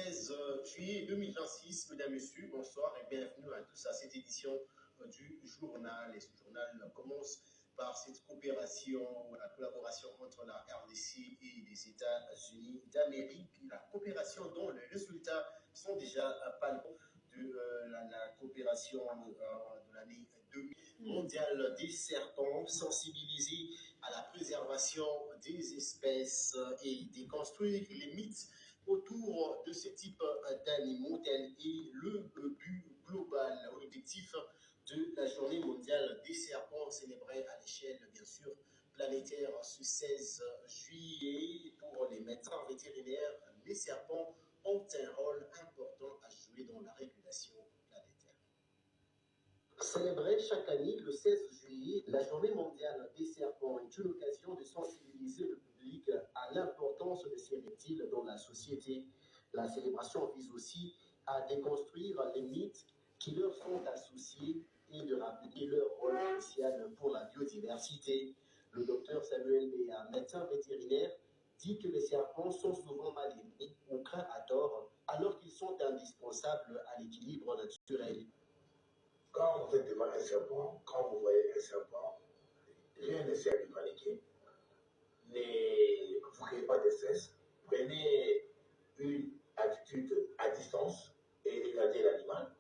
16 juillet 2026. Mesdames, Messieurs, bonsoir et bienvenue à tous à cette édition du journal. Et ce journal commence par cette coopération, la collaboration entre la RDC et les États-Unis d'Amérique. La coopération dont les résultats sont déjà palpants de la coopération de l'année 2000 mondiale des serpents, sensibiliser à la préservation des espèces et déconstruire les mythes autour de ce type d'animaux. Tel est le but global, l'objectif de la journée mondiale des serpents célébrée à l'échelle, bien sûr, planétaire ce 16 juillet. Pour les médecins vétérinaires, les serpents ont un rôle important à jouer dans la régulation planétaire. Célébrée chaque année le 16 juillet, la journée mondiale des serpents est une occasion de sensibiliser le public à l'importance de ces reptiles dans la société. La célébration vise aussi à déconstruire les mythes qui leur sont associés et de rappeler leur rôle crucial pour la biodiversité. Le docteur Samuel Béa, médecin vétérinaire, dit que les serpents sont souvent mal aimés ou craints à tort, alors qu'ils sont indispensables à l'équilibre naturel. Quand vous êtes devant un serpent, quand vous voyez un serpent, rien ne sert de paniquer. Ne vous créez pas de stress. Prenez une attitude à distance et regardez l'animal.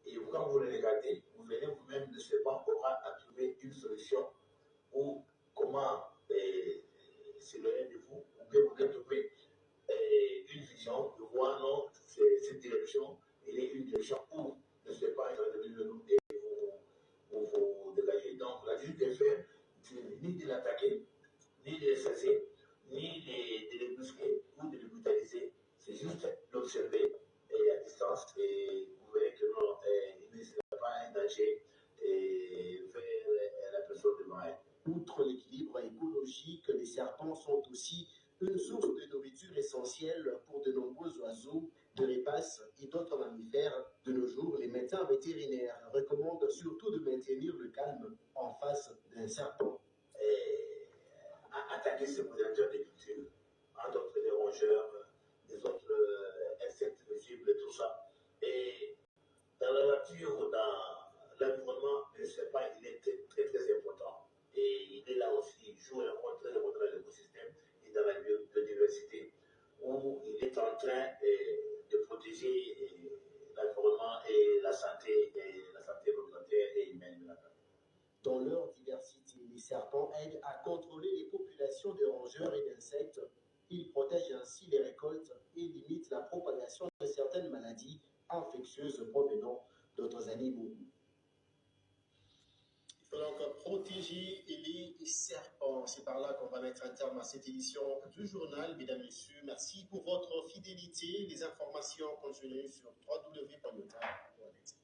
Et quand vous le regardez, vous verrez vous-même le serpent aura à trouver une solution ou comment s'éloigner de vous. Ou bien vous pouvez trouver une vision de voir non, cette direction, elle est une direction où le serpent est en train de venir de nous et vous dégagez. Donc la lutte est faite, ni de l'attaquer, ni de le saisir, ni de le brusquer ou de le brutaliser. C'est juste l'observer à distance et vous verrez que non, il ne sera pas un danger vers la personne devant elle. Outre l'équilibre écologique, les serpents sont aussi une source de nourriture essentielle pour de nombreux oiseaux, de rapaces et d'autres mammifères. De nos jours, les médecins vétérinaires recommandent surtout de maintenir le calme en face d'un serpent. Attaquer ces prédateurs de culture, entre autres les rongeurs, les autres insectes nuisibles, tout ça. Et dans la nature, dans l'environnement, le serpent, il est très, très important. Et il est là aussi, il joue un rôle très important dans l'écosystème et dans la biodiversité, où il est en train de protéger l'environnement et la santé communautaire et humaine de la planète. Dans leur diversité, les serpents aident à contrôler les populations de rongeurs et d'insectes. Ils protègent ainsi les récoltes et limitent la propagation de certaines maladies infectieuses provenant d'autres animaux. Il faut donc protéger les serpents. C'est par là qu'on va mettre un terme à cette édition du journal. Mesdames, Messieurs, merci pour votre fidélité. Les informations continuent sur www.yota.net.